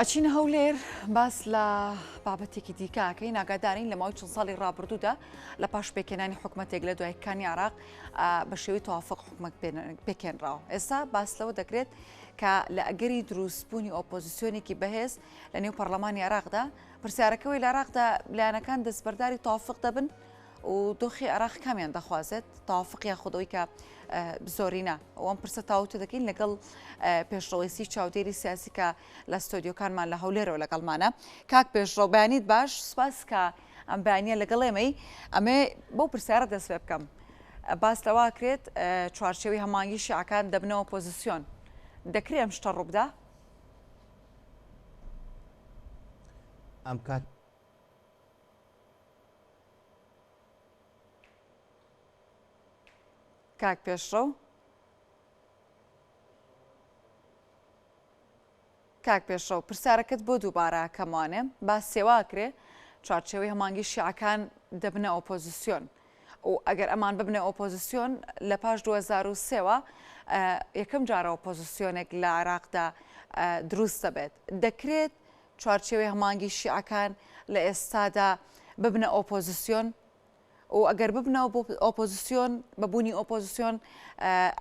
ئەچینە هەولێر باس لە بابەتێکی دیکەکەی ناگادارین لە ماوەی چەند ساڵی ڕابردوودا لە پاش پێکێنانی حکوومەتێک لە دوایەکانی عراق بە شێوەی توافق حکوومەت پێکێنراوە. ئێستا باس لەوە دەکرێت کە لە ئەگەری دروستبوونی ئۆپۆزیسیۆنێکی بەهێز لە نێو پەرلەمانی عراقدا پرسیارەکەی لە عراقدا لایەنەکان دەستبەرداری توافق دەبن و دۆخی عراق کامیان دەخوازێت توافق یاخودەوەی کە زۆرینە ئەوەم پرسە تاوتە دەکەین لەگەڵ پێشڕەوەیسی چاودێری سیاسی کە لە ستۆدیۆکانمان لە هەولێرەوە لەگەڵمانە. کاک پێشڕەو بەیانیت باش، سوپاس کە ئەم بەیانیە لەگەڵ ئێمەی. ئەمێ بەو پرسیارە دەست پێ بکەم، باس لەوا کرێت چوارچێوەی هەمانگی شیعەکان دەبنەوە ئۆپۆزیسیۆن، دەکرێت ئەم شتە ڕووبدا؟ ئەم کات کاک پێشڕەو پرسیارەکەت بۆ دووبارە کەمانێ باس سێواکرێ چوارچێوەی هەمانگی شیعەکان دەبنە ئۆپۆزیسیۆن و ئەگەر ئەمان ببنە ئۆپۆزیسیۆن لە پاش 2003ەوە یەکەم جارە ئۆپۆزیسیۆنێک لە عراقدا دروست دەبێت، دەکرێت چوارچێوەی هەمانگی شیعەکان لە ئێستادا ببنە ئۆپۆزیسیۆن و ئەگەر ببنەوە بۆ ئۆپۆزیسیۆن بەبوونی ئۆپۆزیسیۆن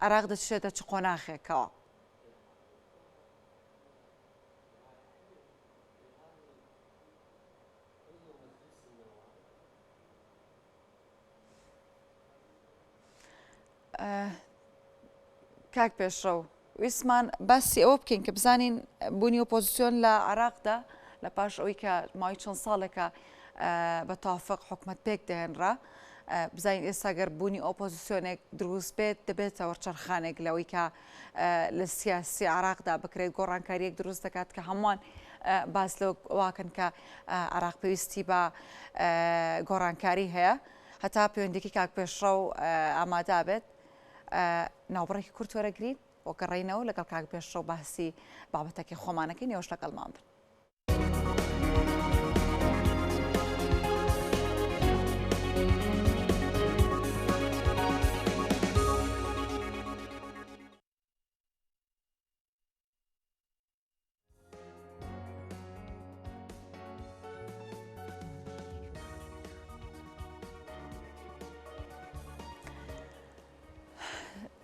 عراق دەچێتە چ قۆناغێکەوە؟ کاک پێشڕەو ویسمان باسی ئەوە بکەین کە بزانین بوونی ئۆپۆزیسیۆن لە عراقدا لە پاش ئەوەی کە ماوەی چەند ساڵێکە بە تاوافق حکوومەت پێک دەهێنرا، بزانین ئێستا گەر بوونی ئۆپۆزیسیۆنێک دروست بێت دەبێتەوە چەرخانێک لەوەی کە لە سیاسی عراقدا بکرێت گۆڕانکاریەک دروست دەکات کە هەمووان باس لەوە واکەن کە عراق پێویستی بە گۆڕانکاری هەیە. هەتا پەیوەندێکی کاک پێشڕەو ئامادا بێت ناوبڕێکی کورت وەرەگرین بۆ گەڕینەوە لەگەڵ کاک پێشڕەو باسی بابەتێکی خۆمانەکەی نێوەش لەگەڵمان بن.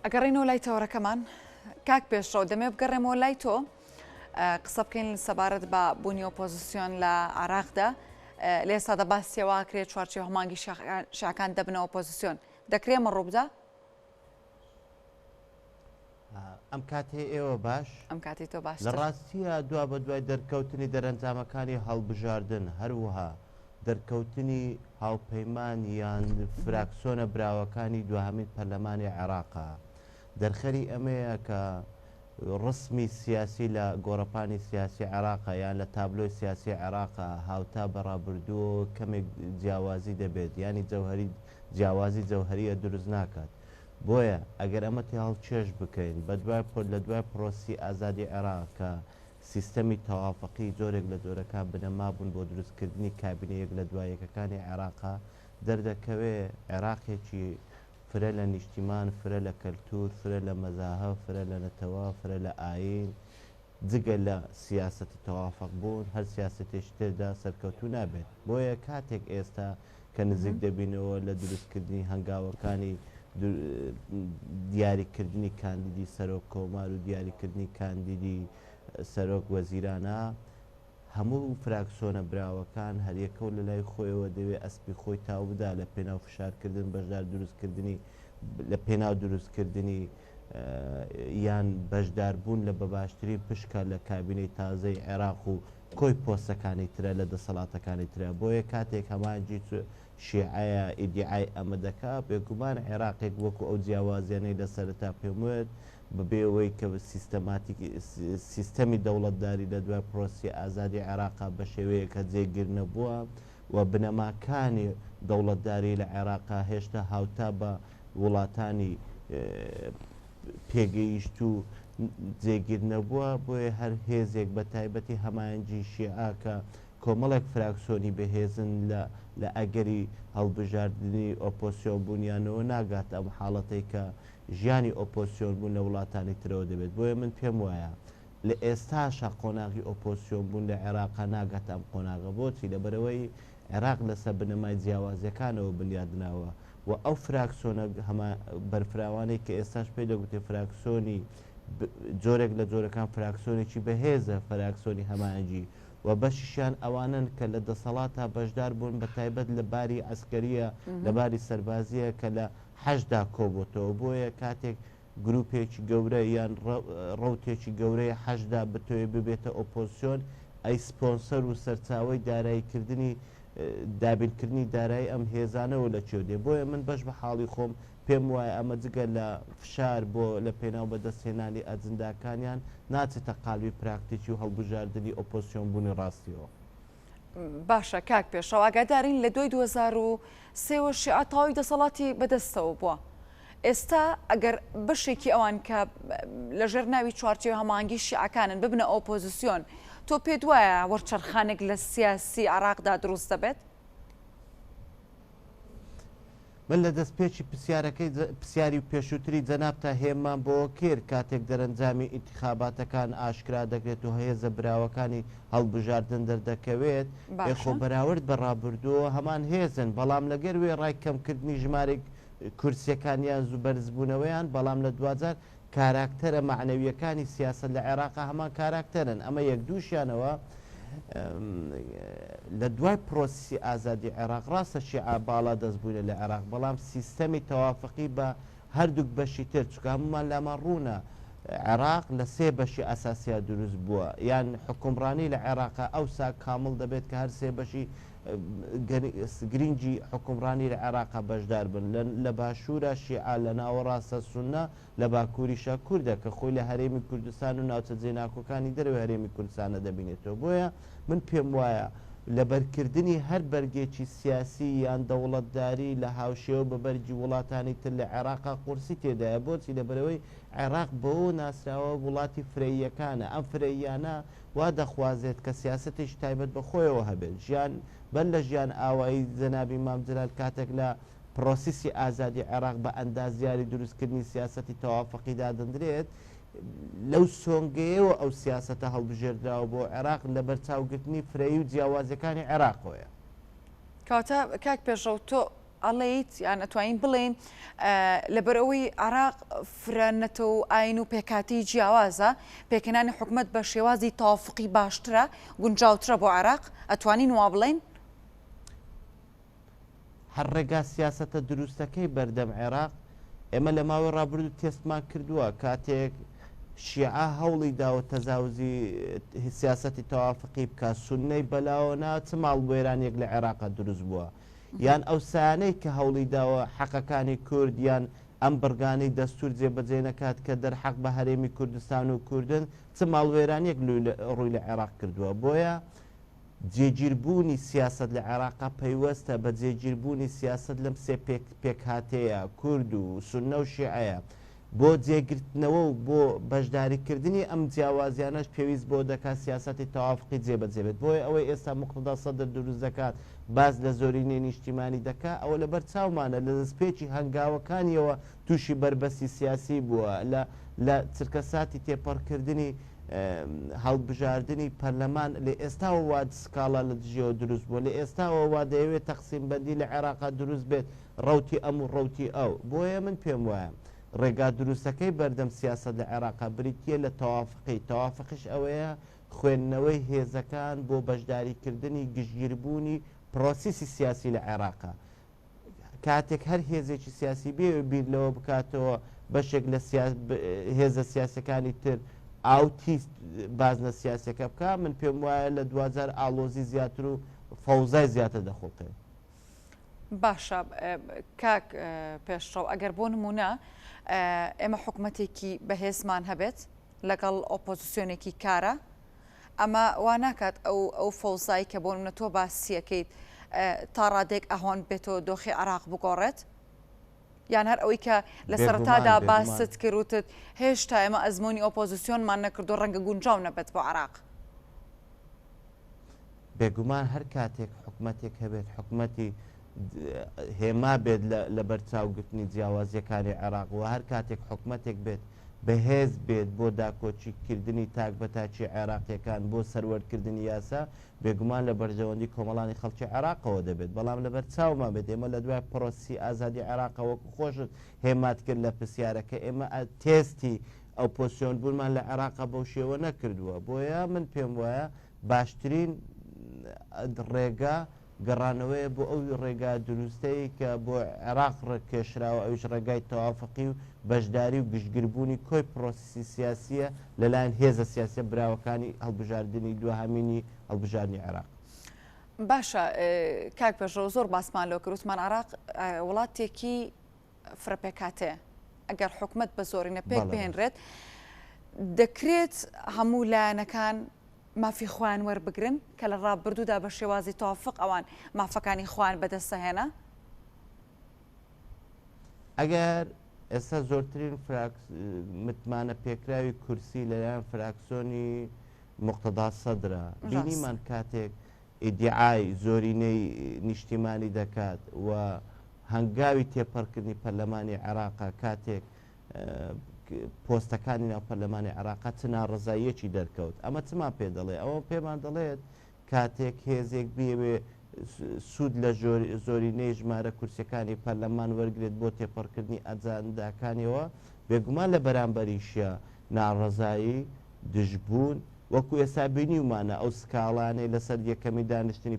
ئەگەڕێنەوە لای تەوەڕەکەمان کاک پێشڕەو دەمێ بگەڕێمەوە لای تۆ قسە بکەین سەبارەت بە بوونی ئۆپۆزیسیۆن لە عراقدا لە ئێستادا باسیەوە کرێت چوارچێوە هەمانگی شیعەکان دەبنە ئۆپۆزیسیۆن، دەکرێت ئەمە ڕووبدا؟ ئەم کاتێ ئێوە باش ئەم کاتی تۆ باش لە ڕاستیە دوا بە دوای دەرکەوتنی دەرەنجامەکانی هەڵبژاردن هەروەها دەرکەوتنی هاوپەیمان یان فراکسۆنە براوەکانی دوهەمین پەرلەمانی عێراقا دەرخەری ئەمەیە کە ڕسمی سیاسی لە گۆڕەپانی سیاسی عێراقا یان لە تابلۆی سیاسی عێراقا هاوتا بەڕابردووە کەمێک جیاوازی دەبێت، ینی جیاوازی جەوهریە دروست ناکات. بۆیە ئەگەر ئەمە هەڵچێش بکەین بە لە دوای پرۆسی ئازادی عێراق کە سیستەمی تەوافقی جۆرێک لە جۆرەکان بنەما بوون بۆ دروستکردنی کابینەیەک لە دوایەکەکانی عێراقا دەردەکەوێ عێراقێکی فرە لە نیشتیمان، فرە لە کەلتور، فرە لە مەزاهە، فرە لە نەتەوە، فرە لە ئاین، جگە لە سیاسەتی تەوافق بوون هەر سیاسەتێش تێدا سەرکەوتوو نابێت. بۆیە کاتێک ئێستا کە نزیک دەبینەوە لە دروستکردنی هەنگاوەکانی دیاریکردنی کاندیدی سەرۆک کۆمار و دیاریکردنی کاندیدی سەرۆک وەزیرانە هەموو فراکسۆنە براوەکان هەریەکەو لە لای خۆیەوە دەوێت ئەسپی خۆی تاو بدا لە پێناو فشارکردن بەشدار دروستکردنی لە پێناو دروستکردنی یان بەشداربوون لە بە باشترین پشکە لە کابینەی تازەی عێراق و کۆی پۆستەکانی ترە لە دەسەڵاتەکانی ترە. بۆیە کاتێک هەمانجی شیعەیە ئیدعای ئەمە دەکا بێگومان عێراقێک وەکو ئەو جیاوازیانەی لە سەرەتا پێم وێت بەبێەوەی کە سیستەمی دەوڵەتداری لە دوای پرۆسی ئازادی عێراقا بە شێوەیە کە جێگیر نەبووە و بنەماکانی دەوڵەتداری لە عێراقا هێشتا هاوتا بە وڵاتانی پێگەیشت و جێگیر نەبووە. بۆیە هەر هێزێک بە تایبەتی هەمایەنجی شیعاکە کۆمەڵێک فراکسۆنی بەهێزن لە ئەگەری هەڵبژاردننی ئۆپۆسیۆن بوونیانەوە ناگات ئەم حاڵەتەی کە ژیانی ئۆپۆسیۆن بوون لە وڵاتانی ترەوە دەبێت. بۆیە من پێم وایە لە ئێستاشە قۆناغی ئۆپۆسیۆن بوون لە عێراقا ناگات ئەم قۆناغە بۆچی لەبەرەوەی عێراق لەسەر بنەمای جیاوازیەکانەوە بنیادناوە و ئەو فراکسۆنە هەمە بەرفراوانەی کە ئێستاش پێی دەگوتێ فراکسۆنی جۆرێک لە جۆرەکان فراکسۆنێکی بەهێزە فراکسۆنی هەمانجی و بەشیشیان ئەوانن کە لە دەسەڵاتە بەشدار بوون بە تایبەت لە باری ئەسکەریە لە باری سەربازیە کە لە حەشدا کۆبوتەوە بۆیە کاتێک گرروپێکی گەورە یان ڕوتێکی گەورەی حەشدا بتوێ ببێتە ئۆپۆسیۆن ئەی سپۆنسەر و سەرچاوی داراییکردنی دابینکردنی دارایی ئەم هێزانەوە لە چێ دێ بۆیە من بەش بە حاڵی خۆم پێم وایە ئەمە جگە لە فشار بۆ لە پێناو بەدەستهێنانی ئەجنداکانیان ناچێتە قالبی پراکتیکی و هەڵبژاردننی ئۆپۆسیۆن بوونی ڕاستیەوە. باشە کاک پێشەوە ئاگادارین لە 2023 شیعە تەواوی دەسەڵاتی بەدەستەوە بووە. ئێستا ئەگەر بەشێکی ئەوان کە لەژێر ناوی چوارچێوە هەماهەنگی شیعەکانن ببنە ئۆپۆزیسیۆن تۆ پێت وایە وەرچەرخانێک لە سیاسی عراقدا دروست دەبێت؟ من لە دەستپێکی پرسیاری و پێشووتری جەنابتە هێمان بۆ کرد کاتێک دەرەنجامی ئینتیخاباتەکان ئاشکرا دەکرێت و هێزە براوەکانی هەڵبژاردن دەردەکەوێت خۆ بەراورد بە ڕابردووە هەمان هێزن بەڵام لەگەر وێ ڕای کەمکردنی ژمارێک کورسیەکانیان زوو بەرزبوونەوەیان بەڵام لە دوجار کاراکتەرە معنەویەکانی سیاست لە عێراقا هەمان کاراکتەرن ئەمە یەک دووشیانەوە لە دوای پرۆسی ئازادی عێراق ڕاستە شیعە باڵا دەستبوونە لە عێراق بەڵام سیستەمی تەوافقی بە هەردووک بەشی تر چکە هەمومان لامان ڕوونە عێراق لە سێ بەشی ئەساسیا دروست بووە یان حکومڕانی لە عێراقا ئەوسا کامل دەبێت کە هەر سێ بەشی گرنگی حکومڕانی لە عێراقا بەشدار بن لە باشوورە شیعە لە ناوەڕاستە سونە لە باکووریشە کووردە کە خۆی لە هەرێمی کوردستان و ناوچە جێناکۆکانی دەروە هەرێمی کوردستانە دەبینێتەوە بۆیە من پێم وایە لە بەرکردنی هەر بەرگێکی سیاسی یان دەوڵەتداری لە هاوشێوە بە بەرگی وڵاتانی تر لە عێراقا قورسی تێدایە بۆچی لەبەرەوەی عێراق بەوە ناسراوە وڵاتی فرەیەکانە ئەم فرەیانە وا دەخوازێت کە سیاستێکی تایبەت بە خۆیەوە هەبێت ژیان بەر لە ژیان ئاوایی جەنابی مامجلال کاتێک لە پرۆسیسی ئازادی عێراق بە ئەندازیاری دروستکردنی سیاسەتی تەوافقیدا دەندرێت لەو سۆنگەیەوە ئەو سیاسەتە هەڵبژێردراوە بۆ عێراق لە بەرچاوگرتنی فرەیی و جیاوازەکانی عێراقەوەیە. کەواتە کاک پێشەو تۆ ئەڵێیت یان ئەتوانین بڵێن لەبەرەوەی عراق فرەنەتە و ئاین و پێکاتی جیاوازە پێکەنانی حکومەت بە شێوازی تەوافقی باشترە گونجاوترە بۆ عراق ئەتوانین وا بڵێن؟ هەر ڕێگا سیاسەتە دروستەکەی بەردەم عێراق ئێمە لە ماوەی ڕابردوو تێستمان کردووە کاتێک شیعە هەوڵی داوە تەزاوزی سیاسەتی تەوافقی بکە سونەی بەلاوەنا چ ماڵبوێرانێک لە عێراقا دروست بووە یان ئەو سانەی کە هەوڵی داوە حەقەکانی کورد یان ئەم بڕگانەی دەستور جێبەجێ نەکات کە دەرحەق بە هەرێمی کوردستان و کوردن چ ماڵوێرانێک ڕووی لە عێراق کردووە بۆیە جێگیربوونی سیاست لە عێراقا پەیوەستە بە جێگیربوونی سیاست لەم سێ پێکهاتەیە کورد و سونە و شیعەیە بۆ جێگرتنەوە و بۆ بەشداریکردنی ئەم جیاوازیانەش پێویست بۆ دەکات سیاسەتی تەوافقی جێبەجێبێت بۆیە ئەوەی ئێستا مقتدا سەدر دروست دەکات باز لە زۆرینەی نیشتیمانی دەکا ئەوە لەبەر چاومانە لە دەستپێکی هەنگاوەکانیەوە تووشی بربەستی سیاسی بووە لە چرکەساتی تێپەڕکردنی هەڵبژاردننی پەرلەمان لە ئێستاوە وا سکاڵا لە دژیەوە دروست بووە لە ئێستاوە وا دەیەوێت تەقسیم بەندی لە عێراقا دروست بێت ڕوتی ئەم و ڕوتی ئەو بۆیە من پێم وایە ڕێگا دروستەکەی بەردەم سیاست لە عێراقا بریتە لە تەوافقیش ئەوەیە خوێندنەوەی هێزەکان بۆ بەشداریکردنی گشتگیربوونی پرۆسیسی سیاسی لە عێراقا کاتێک هەر هێزێکی سیاسی بێ بیر لەوە بکاتەوە بەشێک لە هێزە سیاسەکانی تر ئاوتی بازنە سیاسەکە بکە من پێم وایە لە 2000 ئالۆزی زیاتر و فەوزای زیاتر دەخۆڵتێ. باشە کاک پێشڕەو ئەگەر بۆ نمونە ئێمە حکومەتێکی بەهێزمان هەبێت لەگەڵ ئۆپۆزیسیۆنێکی کارە ئەمە وا ناکات ئەو فەوزایی کە بۆ نمونە تۆ باسیەکەیت تا ڕادێک ئەهۆن بێتەوە دۆخی عراق بگۆڕێت یان هەر ئەوەی کە لە سەرەتادا باست کردوتت هێشتا ئێمە ئەزمموی ئۆپۆزیسیۆنمان نەکردو ڕەنگە گونجاو نەبێت بۆ عراق. بێگومان هەر کاتێک حکومەتێک هەبێت حکومەتی هێما بێت لە بەرچاوگرتنی جیاوازیەکانی عێراق و هەر کاتێک حکومەتێک بێت بەهێز بێت بۆ داکۆچیکردنی تاک بەتاچی عێراقیەکان بۆ سەروەردکردنی یاسا بێگومان لە بەرژەوەندی کۆمەڵانی خەڵکی عێراقەوە دەبێت بەڵام لەبەر چاومان بێت ئێمە لە دوای پرۆسی ئازادی عێراقەوەکو خۆشت هێمات کرد لە پرسیارەکە ئێمە تێستی ئەو پۆسیۆن بوونمان لە عێراقا بەو شێوە نەکردووە بۆیە من پێم وایە باشترین ڕێگا گەڕانەوەی بۆ ئەو ڕێگا دروستەی کە بۆ عێراق ڕێکێشراوە ئەوش ڕێگای تەوافقی و بەشداری و گشتگیربوونی کۆی پرۆسیسی سیاسیە لەلایەن هێزە سیاسە براوەکانی هەڵبژاردننی دوهامینی هەڵبژاردننی عێراق. باشە کاک پێشەوە زۆر باسمان لۆ کروسمان عراق وڵاتێکی فرەپێکاتەیە ئەگەر حکومت بە زۆرینە پێک بهێنرێت دەکرێت هەموو لایەنەکان مافی خوان وەربگرن کە لە ڕابردوودا بە شێوازی تەوافق ئەوان مافەکانی خوان بەدەستەهێنا. ئەگەر ئێستا زۆرترین متمانە پێکراوی کورسی لەلایەن فراکسۆنی مقتەدا سەدرە بینیمان کاتێک ئیدعای زۆرینەی نیشتیمانی دەکات و هەنگاوی تێپەڕکردنی پەرلەمانی عێراقا کاتێک پۆستەکانی ناو پەرلەمانی عێراقا چ ناڕزاییەکی دەرکەوت ئەمە چمان پێ دەڵێ ئەوە پێمان دەڵێت کاتێک هێزێک بێ سوود لە زۆرینەی ژمارە کورسەکانی پەرلەمان وەرگێت بۆ تێپەڕکردنی ئەجانداکانیەوە بێگومان لە بەرامبەریشە ناڕزایی دژبوون وەکو ئێستا بینیومانە ئەو سکاڵانەی لەسەر یەکەمی دانیشتنی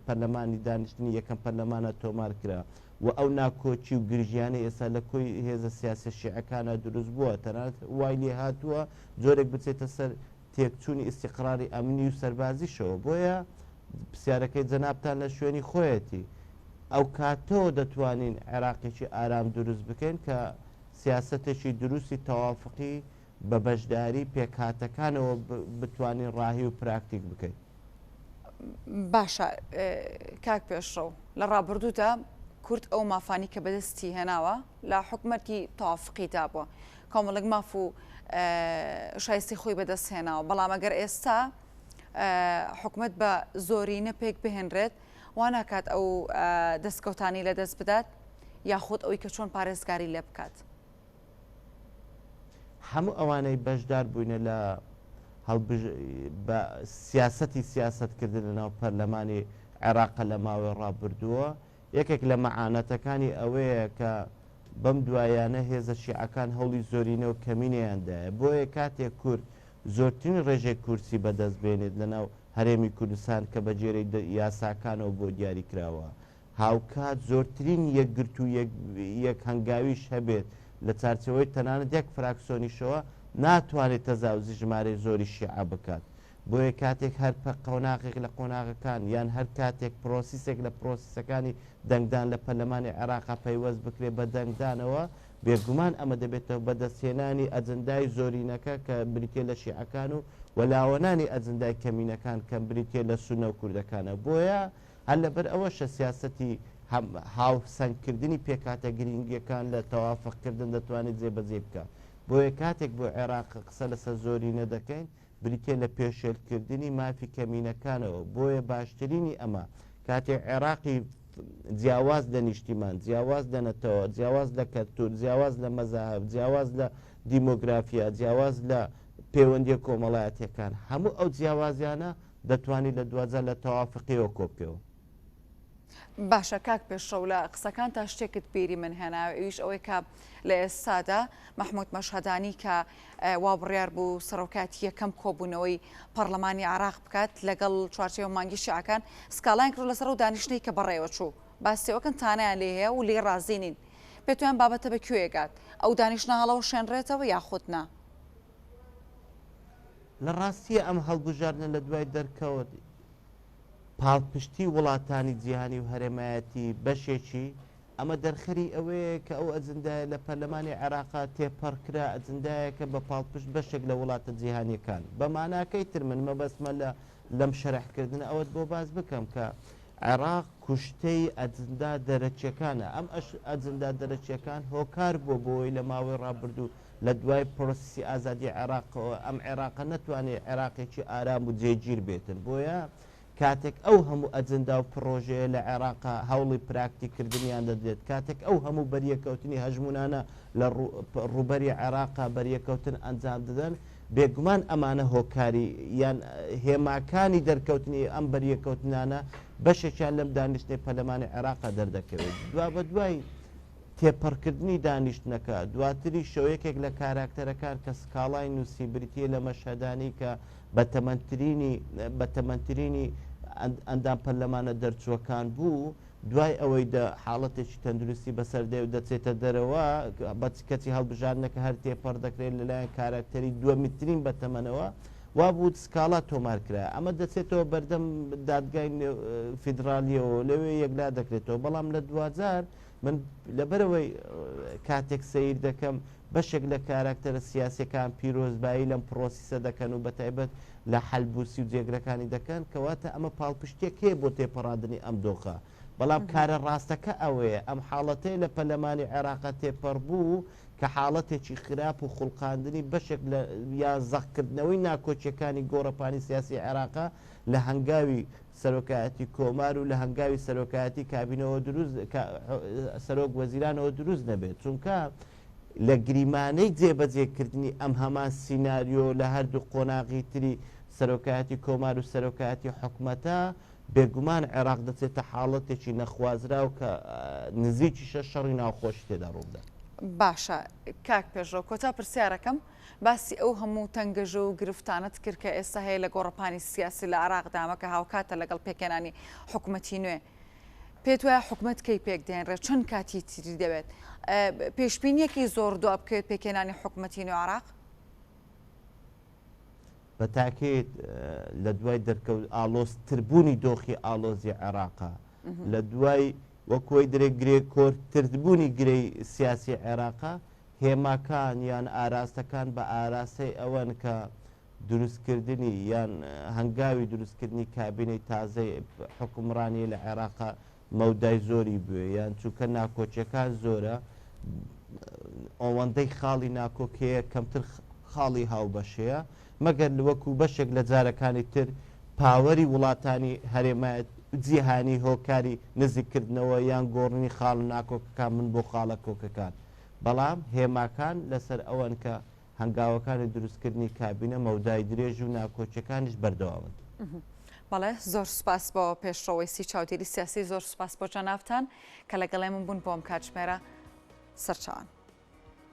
پەرلەمانی دانیشتنی یەکەم پەرلەمانە تۆمار کرا و ئەو ناکۆچی و گرژیانە ئێستا لە کۆی هێزە سیاسە شیعەکانە دروست بووە تەنانەت وای لێ هاتووە زۆرێک بچێتە سەر تێکچوونی ئیسیقراری ئەمنی و سەربازیشەوە بۆیە پرسیارەکەی جەنابتان لە شوێنی خۆیەتی ئەو کاتەوە دەتوانین عێراقێکی ئارام دروست بکەین کە سیاسەتێکی دروستی تەوافقی بە بەشداری پێکهاتەکانەوە بتوانین ڕاهی و پراکتیک بکەین. باشە کاک پێشڕەو لە ڕابردوودا کورد ئەو مافانی کە بەدەستی هێناوە لە حکومەتی تەوافقیدا بووە کۆمەڵک ماف و شایستی خۆی بەدەست هێناوە بەڵام ئەگەر ئێستا حکومت بە زۆرینە پێک بهێنرێت واناکات ئەو دەستکەوتانی لە دەست بدات یاخود ئەوەی کە چۆن پارێزگاری لێ بکات. هەموو ئەوانەی بەشدار بووینە لە سیاسەتی سیاستکردن لە ناو پەرلەمانی عێراقە لە ماوەی ڕابردووە یەکێک لە مەعانەتەکانی ئەوەیە کە بەم دوایانە هێزە شیعەکان هەوڵی زۆرینە و کەمینیاندایە بۆیە کاتێک کورد زۆرترین ڕێژێک کورسی بەدەست بێنێت لە ناو هەرێمی کوردستان کە بە جێرەی یاساکانەوە بۆ دیاری کراوە هاوکات زۆرترین یەکگرت و یەک هەنگاویش هەبێت لە چارچەوەی تەنانەت یەک فراکسۆنیشەوە ناتوانێت تەزاوزی ژمارەی زۆری شیعە بکات بۆیە کاتێک هەر قۆناغێک لە قۆناغەکان یان هەر کاتێک پرۆسیسێک لە پرۆسیسەکانی دەنگدان لە پەرلەمانی عێراقا پەیوەست بکرێت بە دەنگدانەوە بێگومان ئەمە دەبێتەوە بەدەستهێنانی ئەجندای زۆرینەکە کە بریتێ لە شیعەکان و وەلاوەنانی ئەجندای کەمینەکان کە بریتێ لە سونە و کوردەکانە بۆیە هەر لەبەر ئەوەشە سیاسەتی هاوسەنگکردنی پێکاتە گرنگیەکان لە تەوافقکردن دەتوانێت جێبەجێ بکات بۆیە کاتێک بۆ عێراق قسە لەسەر زۆرینە دەکەین بریتێ لە پێشێلکردنی مافی کەمینەکانەوە بۆیە باشترینی ئەمە کاتێک عێراقی جیاواز لە نیشتیمان جیاواز دەنێتەوە جیاواز لە کەلتور جیاواز لە مەزاهب جیاواز لە دیمۆگرافیا جیاواز لە پەیوەندی کۆمەڵایەتیەکان هەموو ئەو جیاوازیانە دەتوانێت لە دوازە لە تەوافقیەوە کۆبکەوە. باشە کاک پێشڕەو لە قسەکان تا شتێکت بیری من هێناوە ئەویش ئەوەی کە لە ئێستادا مەحموود مەشهەدانی کە وا بڕیار بوو سەرۆکاتی یەکەم کۆبوونەوەی پەرلەمانی عێراق بکات لەگەڵ چوارچێوە مانگی شیعەکان سکاڵایان کرد لەسەر و دانیشتەی کە بەڕێوە چوو باسیەوەکەن تانیان لێ هەیە و لێ ڕازینین پێتویان بابەتە بەکوێگات ئەو دانیشتە هەڵەوە شێنرێتەوە یاخودنا لە ڕاستیە ئەم هەڵبژاردنە لە دوای دەرکەوت پاڵپشتی وڵاتانی جیهانی و هەرێمایەتی بەشێکی ئەمە دەرخەری ئەوەیە کە ئەو ئەجندایە لە پەرلەمانی عێراقا تێپەڕکرا ئەجندایەکە بە پاڵپشت بەشێک لە وڵاتە جیهانیەکان بەماناکەی تر من مەبەستمە لەم شەرحکردن ئەوەت بۆ باز بکەم کە عێراق کوشتەی ئەجندا دەرەچیەکانە ئەم ئەجندا دەرەچیەکان هۆکار بۆ بۆی لە ماوەی ڕابردوو لە دوای پرۆسیسی ئازادی عێراقەوە ئەم عێراقە نەتوانێت عێراقێکی ئارام و جێگیر بێتن بۆیە کاتێک ئەو هەموو ئەجندا و پرۆژەیە لە عێراقا هەوڵی پراکتیکردنیان دەدرێت کاتێک ئەو هەموو بەریەکەوتنی هەژمونانە لە ڕوبەری عێراقا بەریەکەوتن ئەنجام دەدەن بێگومان ئەمانە هۆکاری یان هێماکانی دەرکەوتنی ئەم بەریەکەوتنانە بەشێکیان لەم دانیشتنی پەرلەمانی عێراقا دەردەکەوێت دوا بە دوای تێپەڕکردنی دانیشتنەکە دواتری شەوەیەکێک لە کاراکتەرەکان کە سکاڵای نووسی بریتە لە مەشهدانی کە بە تەمەنترینی ئەندام پەرلەمانە دەرچووەکان بوو دوای ئەوەی حاڵەتێکی تەندروستی بەسەردێ و دەچێتە دەرەوە بە کەچی هەڵبژارنەکە هەر تێپەڕ دەکرێت لەلایەن کاراکتەری دووەمیترین بەتەمەنەوە وا بوو سکاڵا تۆمارکرا ئەمە دەچێتەوە بەردەم دادگای فیدراالیەوە لەوێ یەکلا دەکرێتەوە بەڵام لە دوزار من لەبەرەوەی کاتێک سیر دەکەم بەشێک لە کاراکتەرە سیاسەکان پیرۆزبایی لەم پرۆسیسە دەکەن و بەتایبەت لە حەلبوسی و جێگرەکانی دەکەن کەواتە ئەمە پاڵپشتێک هەیە بۆ تێپەڕاندنی ئەم دۆخە بەڵام کارە ڕاستەکە ئەوەیە ئەم حاڵەتەیە لە پەرلەمانی عێراقا تێپەڕ بوو کە حاڵەتێکی خراپ و خوڵقاندنی بەشێک لە یا زەخکردنەوەی ناکۆچیەکانی گۆڕەپانی سیاسی عێراقا لە هەنگاوی سەرۆکایەتی کۆمار و لە هەنگاوی سەرۆکایەتی کابینەوە دروست سەرۆک وەزیرانەوە دروست نەبێت چونکە لە گریمانەی جێبەجێکردنی ئەم هەمان سیناریۆ لە هەردوو قۆناغی تری سەرۆکایەتی کۆمار و سەرۆکایەتی حکوومەتە بێگومان عێراق دەچێتە حاڵەتێکی نەخوازرا و کە نزیکی شەڕی ناوخۆشی تێدا ڕوودا. باشە کاک پێشەوە کۆتا پرسیارەکەم باسی ئەو هەموو تەنگەژە و گرفتانت کرد کە ئێستا هەیە لە گۆڕەپانی سیاسی لە عراقدامەکە هاوکاتە لەگەڵ پێکێنانی حکوومەتی نوێ پێت وایە حکوومەت کەی پێک دێنرێت چەند کاتی تری دەوێت پێشبینیەکی زۆر دو بکەوێت پێکێنانی حکوومەتی نوێ عراق بە تاکێت لە دوای دەرکەوت ئالۆزتربوونی دۆخی ئالۆزی عێراقا لە دوای وەکۆی درێگرێ کۆرتردبوونی گرەی سیاسی عێراقا هێماکان یان ئاراستەکان بە ئاراستەی ئەوەن کە دروستکردنی یان هەنگاوی دروستکردنی کابینەی تازەی حکومڕانی لە عێراقا مەودای زۆری بوێ یان چووکە ناکۆچیەکان زۆرە ئەوەندەی خاڵی ناکۆکەیە کەمتر خاڵی هاوبەشەیە مەگەر وەکو بەشێک لە جارەکانی تر پاوەری وڵاتانی هەرێمایەت جیهانی هۆکاری نزیکردنەوە یان گۆڕنی خاڵ ناکۆکەکان من بۆ خاڵە کۆکەکان بەڵام هێماکان لەسەر ئەوەن کە هەنگاوەکانی دروستکردنی کابینە مەودای درێژ و ناکۆچەکانیش بەردەوامن. بەڵێ زۆر سوپاس بۆ پێشڕەوەی سی چاودێری سیاسی زۆر سوپاس بۆ جەنابتان کە لەگەڵای من بوون بۆم کاتژمێرە سەرچاوان.